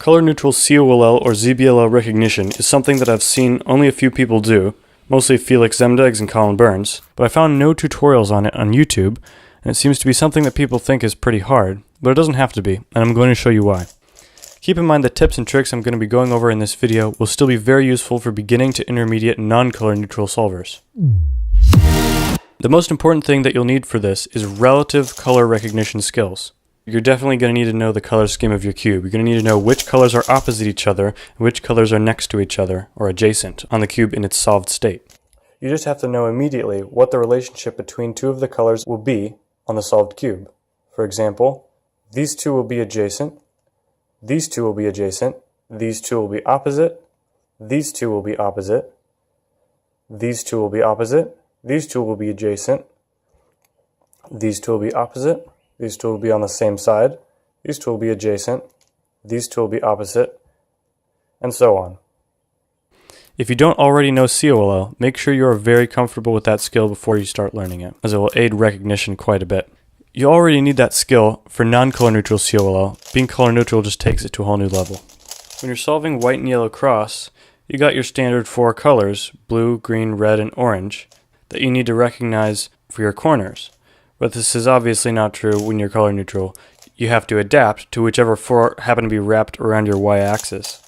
Color-neutral COLL or ZBLL recognition is something that I've seen only a few people do, mostly Felix Zemdegs and Colin Burns, but I found no tutorials on it on YouTube, and it seems to be something that people think is pretty hard, but it doesn't have to be, and I'm going to show you why. Keep in mind the tips and tricks I'm going to be going over in this video will still be very useful for beginning to intermediate non-color neutral solvers. The most important thing that you'll need for this is relative color recognition skills. You're definitely going to need to know the color scheme of your cube. You're going to need to know which colors are opposite each other and which colors are next to each other or adjacent on the cube in its solved state. You just have to know immediately what the relationship between two of the colors will be on the solved cube. For example, these two will be adjacent, these two will be adjacent, these two will be opposite, these two will be opposite, these two will be opposite, these two will be adjacent, these two will be opposite, these two will be on the same side, these two will be adjacent, these two will be opposite, and so on. If you don't already know COLL, make sure you are very comfortable with that skill before you start learning it, as it will aid recognition quite a bit. You already need that skill for non-color neutral COLL. Being color neutral just takes it to a whole new level. When you're solving white and yellow cross, you got your standard four colors, blue, green, red, and orange, that you need to recognize for your corners. But this is obviously not true when you're color neutral. You have to adapt to whichever four happen to be wrapped around your y-axis.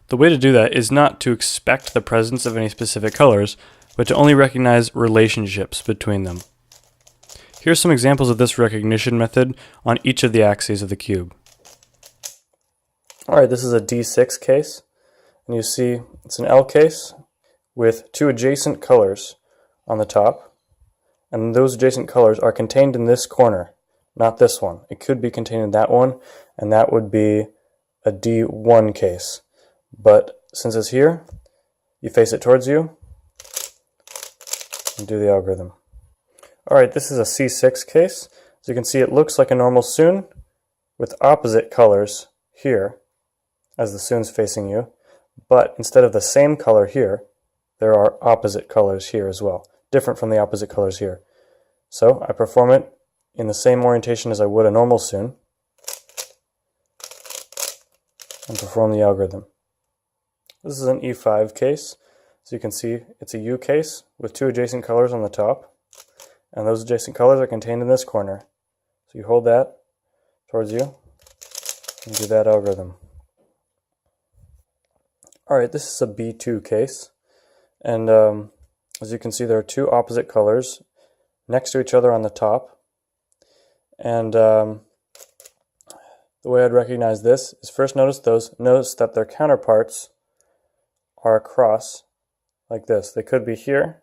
The way to do that is not to expect the presence of any specific colors, but to only recognize relationships between them. Here's some examples of this recognition method on each of the axes of the cube. Alright, this is a D6 case, and you see it's an L case with two adjacent colors on the top. And those adjacent colors are contained in this corner, not this one. It could be contained in that one, and that would be a D1 case. But since it's here, you face it towards you and do the algorithm. Alright, this is a C6 case. As you can see, it looks like a normal soon with opposite colors here as the soon's facing you. But instead of the same color here, there are opposite colors here as well, different from the opposite colors here. So I perform it in the same orientation as I would a normal soon and perform the algorithm. This is an E5 case. So you can see it's a U case with two adjacent colors on the top, and those adjacent colors are contained in this corner. So you hold that towards you and do that algorithm. Alright, this is a B2 case, and as you can see, there are two opposite colors next to each other on the top. And the way I'd recognize this is first notice that their counterparts are across like this. They could be here,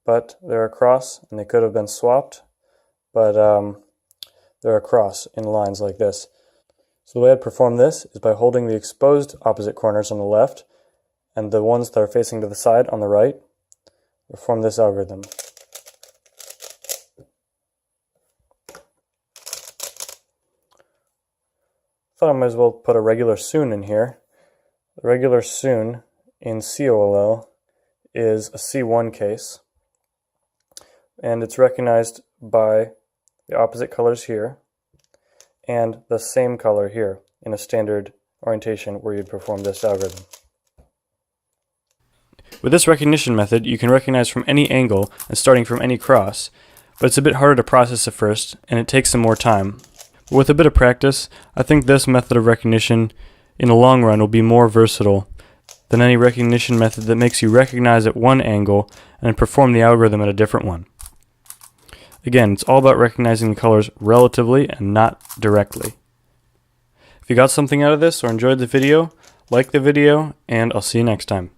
but they're across, and they could have been swapped, but they're across in lines like this. So the way I'd perform this is by holding the exposed opposite corners on the left and the ones that are facing to the side on the right. Perform this algorithm. Thought I might as well put a regular soon in here. The regular soon in COLL is a C1 case, and it's recognized by the opposite colors here and the same color here in a standard orientation where you'd perform this algorithm. With this recognition method, you can recognize from any angle and starting from any cross, but it's a bit harder to process at first, and it takes some more time. But with a bit of practice, I think this method of recognition in the long run will be more versatile than any recognition method that makes you recognize at one angle and perform the algorithm at a different one. Again, it's all about recognizing the colors relatively and not directly. If you got something out of this or enjoyed the video, like the video, and I'll see you next time.